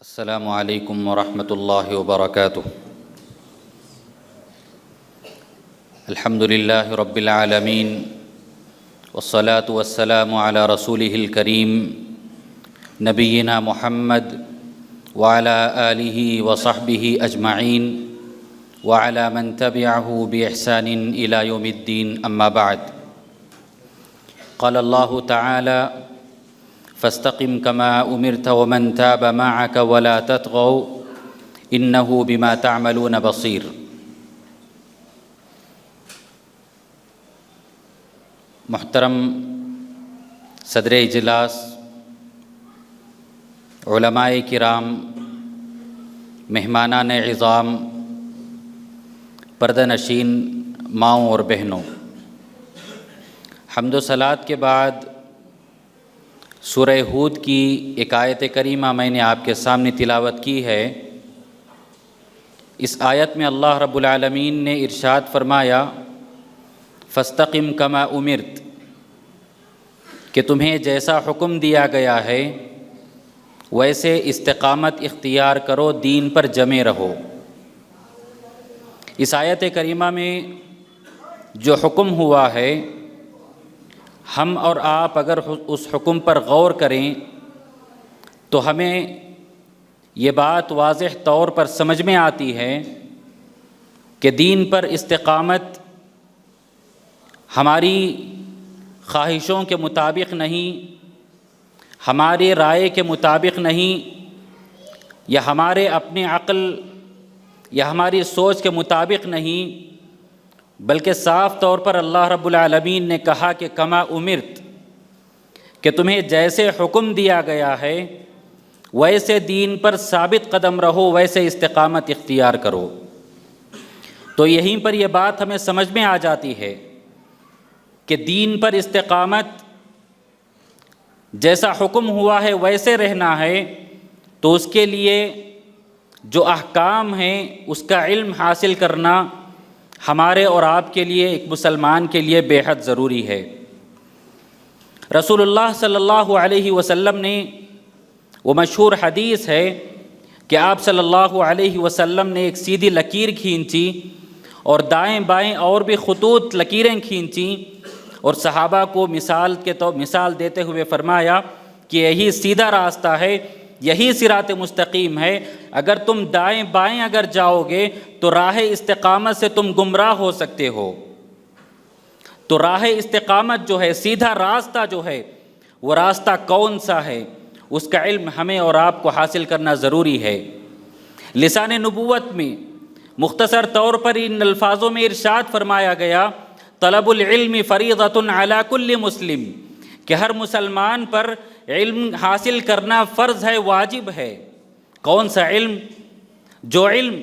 السلام علیکم ورحمۃ اللہ وبرکاتہ۔ الحمد للہ رب العالمین والصلاة والسلام علی رسولہ الکریم نبینا محمد وعلی آلہ وصحبہ اجمعین وعلی من تبعہ بإحسان الی یوم الدین، اما بعد۔ قال اللہ تعالی فاستقم كما أمرت ومن تاب معك ولا تطغوا إنه بما تعملون بصير۔ محترم صدر اجلاس، علماء کرام، مہمانان عظام، پردہ نشین ماؤں اور بہنوں، حمد و صلوات کے بعد سورہ ہود کی ایک آیت کریمہ میں نے آپ کے سامنے تلاوت کی ہے۔ اس آیت میں اللہ رب العالمین نے ارشاد فرمایا فاستقم کما امرت، کہ تمہیں جیسا حکم دیا گیا ہے ویسے استقامت اختیار کرو، دین پر جمے رہو۔ اس آیت کریمہ میں جو حکم ہوا ہے، ہم اور آپ اگر اس حکم پر غور کریں تو ہمیں یہ بات واضح طور پر سمجھ میں آتی ہے کہ دین پر استقامت ہماری خواہشوں کے مطابق نہیں، ہماری رائے کے مطابق نہیں، یا ہمارے اپنے عقل یا ہماری سوچ کے مطابق نہیں، بلکہ صاف طور پر اللہ رب العالمین نے کہا کہ کما امرت، کہ تمہیں جیسے حکم دیا گیا ہے ویسے دین پر ثابت قدم رہو، ویسے استقامت اختیار کرو۔ تو یہیں پر یہ بات ہمیں سمجھ میں آ جاتی ہے کہ دین پر استقامت جیسا حکم ہوا ہے ویسے رہنا ہے، تو اس کے لیے جو احکام ہیں اس کا علم حاصل کرنا ہمارے اور آپ کے لیے، ایک مسلمان کے لیے بے حد ضروری ہے۔ رسول اللہ صلی اللہ علیہ وسلم نے، وہ مشہور حدیث ہے کہ آپ صلی اللہ علیہ وسلم نے ایک سیدھی لکیر کھینچی اور دائیں بائیں اور بھی خطوط لکیریں کھینچیں، اور صحابہ کو مثال دیتے ہوئے فرمایا کہ یہی سیدھا راستہ ہے، یہی صراط مستقیم ہے، اگر تم دائیں بائیں اگر جاؤ گے تو راہ استقامت سے تم گمراہ ہو سکتے ہو۔ تو راہ استقامت جو ہے، سیدھا راستہ جو ہے، وہ راستہ کون سا ہے، اس کا علم ہمیں اور آپ کو حاصل کرنا ضروری ہے۔ لسان نبوت میں مختصر طور پر ان الفاظوں میں ارشاد فرمایا گیا طلب العلم فریضۃ علی کل مسلم، کہ ہر مسلمان پر علم حاصل کرنا فرض ہے، واجب ہے۔ کون سا علم؟ جو علم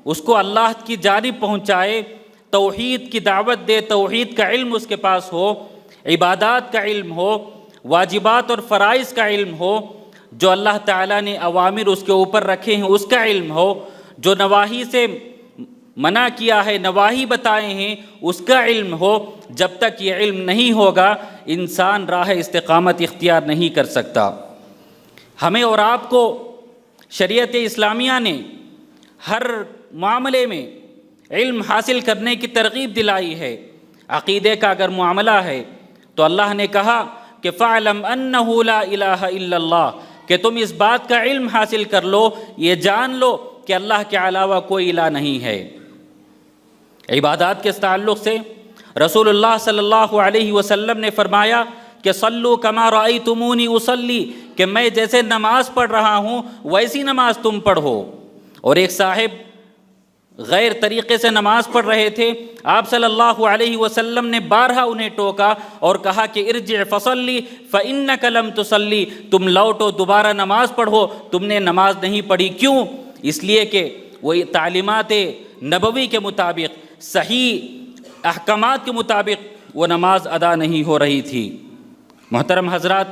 اس کو اللہ کی جانب پہنچائے، توحید کی دعوت دے، توحید کا علم اس کے پاس ہو، عبادات کا علم ہو، واجبات اور فرائض کا علم ہو، جو اللہ تعالیٰ نے اوامر اس کے اوپر رکھے ہیں اس کا علم ہو، جو نواہی سے منع کیا ہے، نواہی بتائے ہیں، اس کا علم ہو۔ جب تک یہ علم نہیں ہوگا انسان راہ استقامت اختیار نہیں کر سکتا۔ ہمیں اور آپ کو شریعت اسلامیہ نے ہر معاملے میں علم حاصل کرنے کی ترغیب دلائی ہے۔ عقیدے کا اگر معاملہ ہے تو اللہ نے کہا کہ فَاعْلَمْ أَنَّهُ لَا إِلَٰهَ إِلَّا اللَّهُ، کہ تم اس بات کا علم حاصل کر لو، یہ جان لو کہ اللہ کے علاوہ کوئی الہ نہیں ہے۔ عبادات کے تعلق سے رسول اللہ صلی اللہ علیہ وسلم نے فرمایا کہ صلو کما رأیتمونی اصلی، کہ میں جیسے نماز پڑھ رہا ہوں ویسی نماز تم پڑھو۔ اور ایک صاحب غیر طریقے سے نماز پڑھ رہے تھے، آپ صلی اللہ علیہ وسلم نے بارہا انہیں ٹوکا اور کہا کہ ارجع فصلی فإنک لم تصلی، تم لوٹو، دوبارہ نماز پڑھو، تم نے نماز نہیں پڑھی۔ کیوں؟ اس لیے کہ وہ تعلیمات نبوی کے مطابق، صحیح احکامات کے مطابق وہ نماز ادا نہیں ہو رہی تھی۔ محترم حضرات،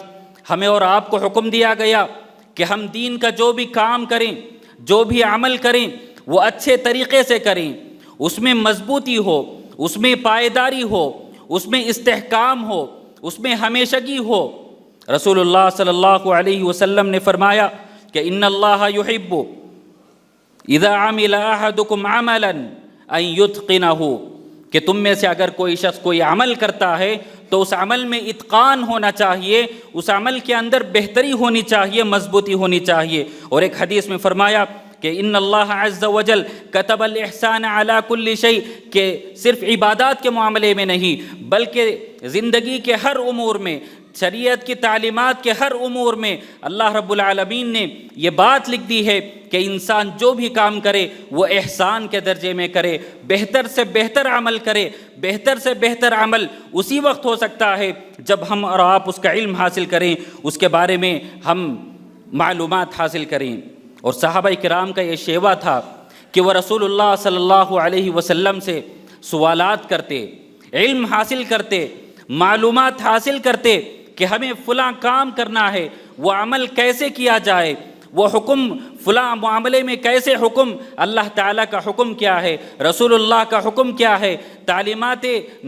ہمیں اور آپ کو حکم دیا گیا کہ ہم دین کا جو بھی کام کریں، جو بھی عمل کریں، وہ اچھے طریقے سے کریں، اس میں مضبوطی ہو، اس میں پائیداری ہو، اس میں استحکام ہو، اس میں ہمیشگی ہو۔ رسول اللہ صلی اللہ علیہ وسلم نے فرمایا کہ ان اللہ یحب اذا عمل احدکم عملا ان یتقنہ، کہ تم میں سے اگر کوئی شخص کوئی عمل کرتا ہے تو اس عمل میں اتقان ہونا چاہیے، اس عمل کے اندر بہتری ہونی چاہیے، مضبوطی ہونی چاہیے۔ اور ایک حدیث میں فرمایا کہ ان اللہ عز وجل کتب الاحسان علی کل شیء، کہ صرف عبادات کے معاملے میں نہیں بلکہ زندگی کے ہر امور میں، شریعت کی تعلیمات کے ہر امور میں اللہ رب العالمین نے یہ بات لکھ دی ہے کہ انسان جو بھی کام کرے وہ احسان کے درجے میں کرے، بہتر سے بہتر عمل کرے۔ بہتر سے بہتر عمل اسی وقت ہو سکتا ہے جب ہم اور آپ اس کا علم حاصل کریں، اس کے بارے میں ہم معلومات حاصل کریں۔ اور صحابہ کرام کا یہ شیوا تھا کہ وہ رسول اللہ صلی اللہ علیہ وسلم سے سوالات کرتے، علم حاصل کرتے، معلومات حاصل کرتے کہ ہمیں فلاں کام کرنا ہے، وہ عمل کیسے کیا جائے، وہ حکم فلاں معاملے میں کیسے حکم، اللہ تعالیٰ کا حکم کیا ہے، رسول اللہ کا حکم کیا ہے، تعلیمات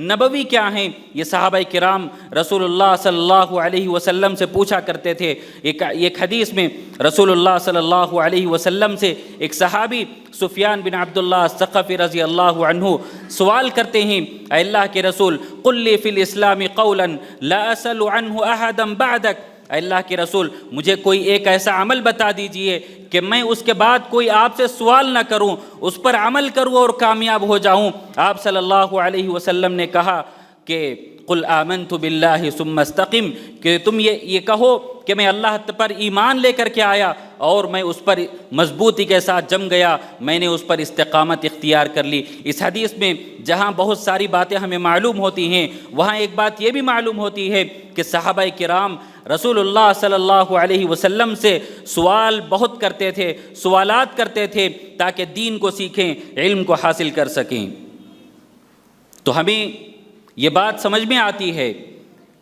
نبوی کیا ہیں۔ یہ صحابہ کرام رسول اللہ صلی اللہ علیہ وسلم سے پوچھا کرتے تھے۔ ایک حدیث میں رسول اللہ صلی اللہ علیہ وسلم سے ایک صحابی سفیان بن عبداللہ الثقفی رضی اللہ عنہ سوال کرتے ہیں، اے اللہ کے رسول قل لی فی الاسلام قولا لا اسأل عنہ احدا بعدک، اے اللہ کے رسول مجھے کوئی ایک ایسا عمل بتا دیجئے کہ میں اس کے بعد کوئی آپ سے سوال نہ کروں، اس پر عمل کروں اور کامیاب ہو جاؤں۔ آپ صلی اللہ علیہ وسلم نے کہا کہ قل آمنت باللہ ثم استقم، کہ تم یہ کہو کہ میں اللہ پر ایمان لے کر کے آیا اور میں اس پر مضبوطی کے ساتھ جم گیا، میں نے اس پر استقامت اختیار کر لی۔ اس حدیث میں جہاں بہت ساری باتیں ہمیں معلوم ہوتی ہیں، وہاں ایک بات یہ بھی معلوم ہوتی ہے کہ صحابہ کرام رسول اللہ صلی اللہ علیہ وسلم سے سوال بہت کرتے تھے، سوالات کرتے تھے تاکہ دین کو سیکھیں، علم کو حاصل کر سکیں۔ تو ہمیں یہ بات سمجھ میں آتی ہے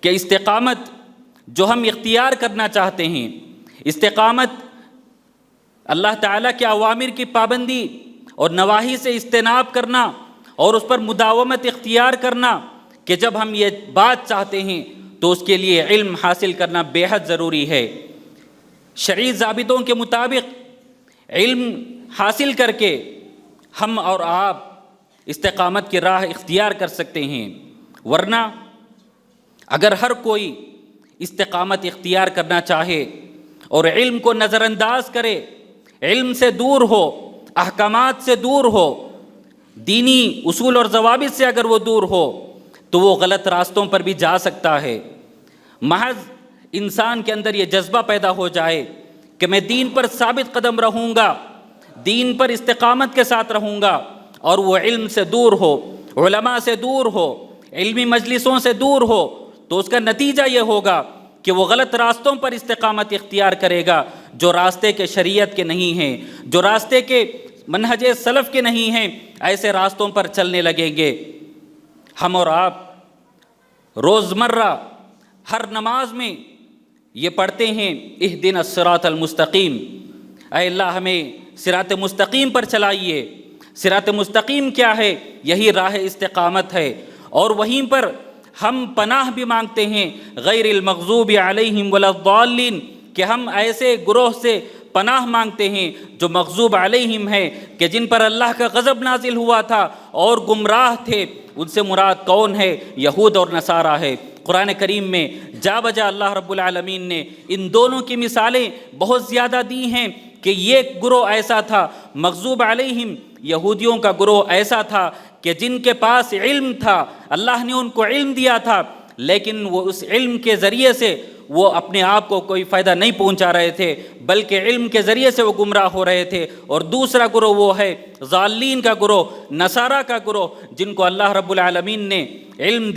کہ استقامت جو ہم اختیار کرنا چاہتے ہیں، استقامت اللہ تعالیٰ کے اوامر کی پابندی اور نواہی سے اجتناب کرنا اور اس پر مداومت اختیار کرنا، کہ جب ہم یہ بات چاہتے ہیں تو اس کے لیے علم حاصل کرنا بے حد ضروری ہے۔ شرعی ضابطوں کے مطابق علم حاصل کر کے ہم اور آپ استقامت کی راہ اختیار کر سکتے ہیں، ورنہ اگر ہر کوئی استقامت اختیار کرنا چاہے اور علم کو نظر انداز کرے، علم سے دور ہو، احکامات سے دور ہو، دینی اصول اور ضوابط سے اگر وہ دور ہو تو وہ غلط راستوں پر بھی جا سکتا ہے۔ محض انسان کے اندر یہ جذبہ پیدا ہو جائے کہ میں دین پر ثابت قدم رہوں گا، دین پر استقامت کے ساتھ رہوں گا، اور وہ علم سے دور ہو، علماء سے دور ہو، علمی مجلسوں سے دور ہو، تو اس کا نتیجہ یہ ہوگا کہ وہ غلط راستوں پر استقامت اختیار کرے گا، جو راستے کے شریعت کے نہیں ہیں، جو راستے کے منہج سلف کے نہیں ہیں، ایسے راستوں پر چلنے لگیں گے۔ ہم اور آپ روزمرہ ہر نماز میں یہ پڑھتے ہیں اہدنا الصراط المستقیم، اے اللہ ہمیں صراط مستقیم پر چلائیے۔ صراط مستقیم کیا ہے؟ یہی راہ استقامت ہے، اور وہیں پر ہم پناہ بھی مانگتے ہیں غیر المغضوب علیہم ولا الضالین، کہ ہم ایسے گروہ سے پناہ مانگتے ہیں جو مغضوب علیہم ہے، کہ جن پر اللہ کا غضب نازل ہوا تھا اور گمراہ تھے۔ ان سے مراد کون ہے؟ یہود اور نصارہ ہے۔ قرآن کریم میں جا بجا اللہ رب العالمین نے ان دونوں کی مثالیں بہت زیادہ دی ہیں کہ یہ گروہ ایسا تھا، مغضوب علیہم یہودیوں کا گروہ ایسا تھا کہ جن کے پاس علم تھا، اللہ نے ان کو علم دیا تھا، لیکن وہ اس علم کے ذریعے سے وہ اپنے آپ کو کوئی فائدہ نہیں پہنچا رہے تھے، بلکہ علم کے ذریعے سے وہ گمراہ ہو رہے تھے۔ اور دوسرا گروہ وہ ہے ضالین کا گروہ، نصارہ کا گروہ، جن کو اللہ رب العالمین نے علم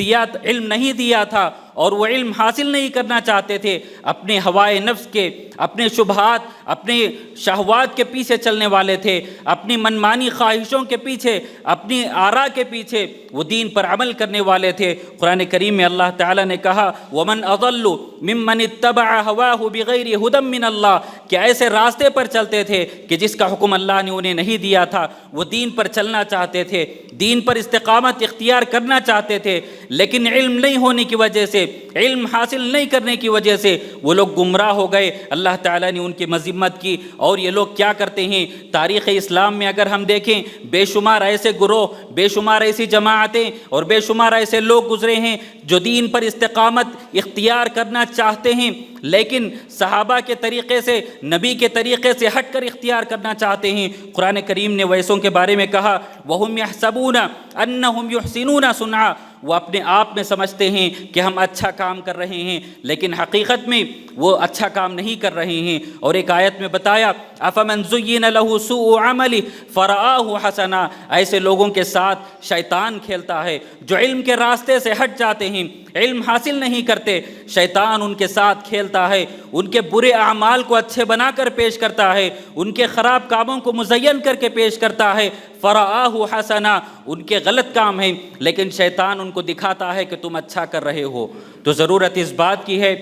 نہیں دیا تھا اور وہ علم حاصل نہیں کرنا چاہتے تھے، اپنے ہوائے نفس کے، اپنے شبہات، اپنے شہوات کے پیچھے چلنے والے تھے، اپنی منمانی خواہشوں کے پیچھے، اپنی آراء کے پیچھے وہ دین پر عمل کرنے والے تھے۔ قرآن کریم میں اللہ تعالیٰ نے کہا وَمَنْ أَضَلُّ مِمَّنِ اتَّبَعَ هَوَاهُ بِغَيْرِ هُدًى مِّنَ اللَّهِ، کہ ایسے راستے پر چلتے تھے کہ جس کا حکم اللہ نے انہیں نہیں دیا تھا، وہ دین پر چلنا چاہتے تھے، دین پر استقامت اختیار کرنا چاہتے تھے، لیکن علم نہیں ہونے کی وجہ سے، علم حاصل نہیں کرنے کی وجہ سے وہ لوگ گمراہ ہو گئے۔ اللہ تعالیٰ نے ان کی مذمت کی۔ اور یہ لوگ کیا کرتے ہیں، تاریخ اسلام میں اگر ہم دیکھیں، بے شمار ایسے گروہ، بے شمار ایسی جماعتیں اور بے شمار ایسے لوگ گزرے ہیں جو دین پر استقامت اختیار کرنا چاہتے ہیں، لیکن صحابہ کے طریقے سے، نبی کے طریقے سے ہٹ کر اختیار کرنا چاہتے ہیں۔ قرآن کریم نے ویسوں کے بارے میں کہا وَهُمْ يَحْسَبُونَ أَنَّهُمْ يُحْسِنُونَ صُنْعًا، وہ اپنے آپ میں سمجھتے ہیں کہ ہم اچھا کام کر رہے ہیں، لیکن حقیقت میں وہ اچھا کام نہیں کر رہے ہیں۔ اور ایک آیت میں بتایا أَفَمَنْ زُيِّنَ لَهُ سُوءُ عَمَلِهِ فَرَآهُ حَسَنًا، ایسے لوگوں کے ساتھ شیطان کھیلتا ہے جو علم کے راستے سے ہٹ جاتے ہیں، علم حاصل نہیں کرتے، شیطان ان کے ساتھ کھیلتا ہے، ان کے برے اعمال کو اچھے بنا کر پیش کرتا ہے، ان کے خراب کاموں کو مزین کر کے پیش کرتا ہے۔ فَرَآهُ حَسَنًا، ان کے غلط کام ہیں، لیکن شیطان ان کو دکھاتا ہے کہ تم اچھا کر رہے ہو۔ تو ضرورت اس بات کی ہے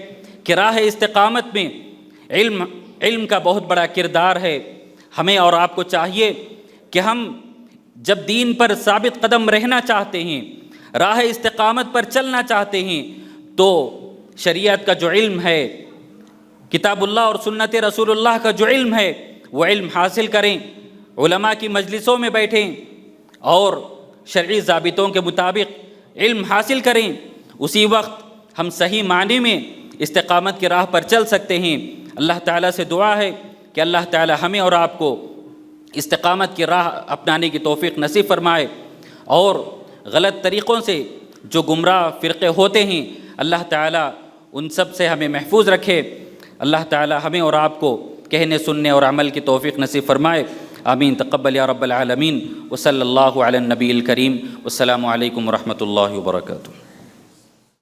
کہ راہ استقامت میں علم کا بہت بڑا کردار ہے۔ ہمیں اور آپ کو چاہیے کہ ہم جب دین پر ثابت قدم رہنا چاہتے ہیں، راہ استقامت پر چلنا چاہتے ہیں، تو شریعت کا جو علم ہے، کتاب اللہ اور سنت رسول اللہ کا جو علم ہے، وہ علم حاصل کریں، علماء کی مجلسوں میں بیٹھیں اور شرعی ضابطوں کے مطابق علم حاصل کریں۔ اسی وقت ہم صحیح معنی میں استقامت کی راہ پر چل سکتے ہیں۔ اللہ تعالیٰ سے دعا ہے کہ اللہ تعالیٰ ہمیں اور آپ کو استقامت کی راہ اپنانے کی توفیق نصیب فرمائے، اور غلط طریقوں سے جو گمراہ فرقے ہوتے ہیں اللہ تعالیٰ ان سب سے ہمیں محفوظ رکھے۔ اللہ تعالیٰ ہمیں اور آپ کو کہنے، سننے اور عمل کی توفیق نصیب فرمائے۔ آمین، تقبل یا رب العالمین، وصلی اللہ علی النبی الکریم، والسلام علیکم ورحمۃ اللہ وبرکاتہ۔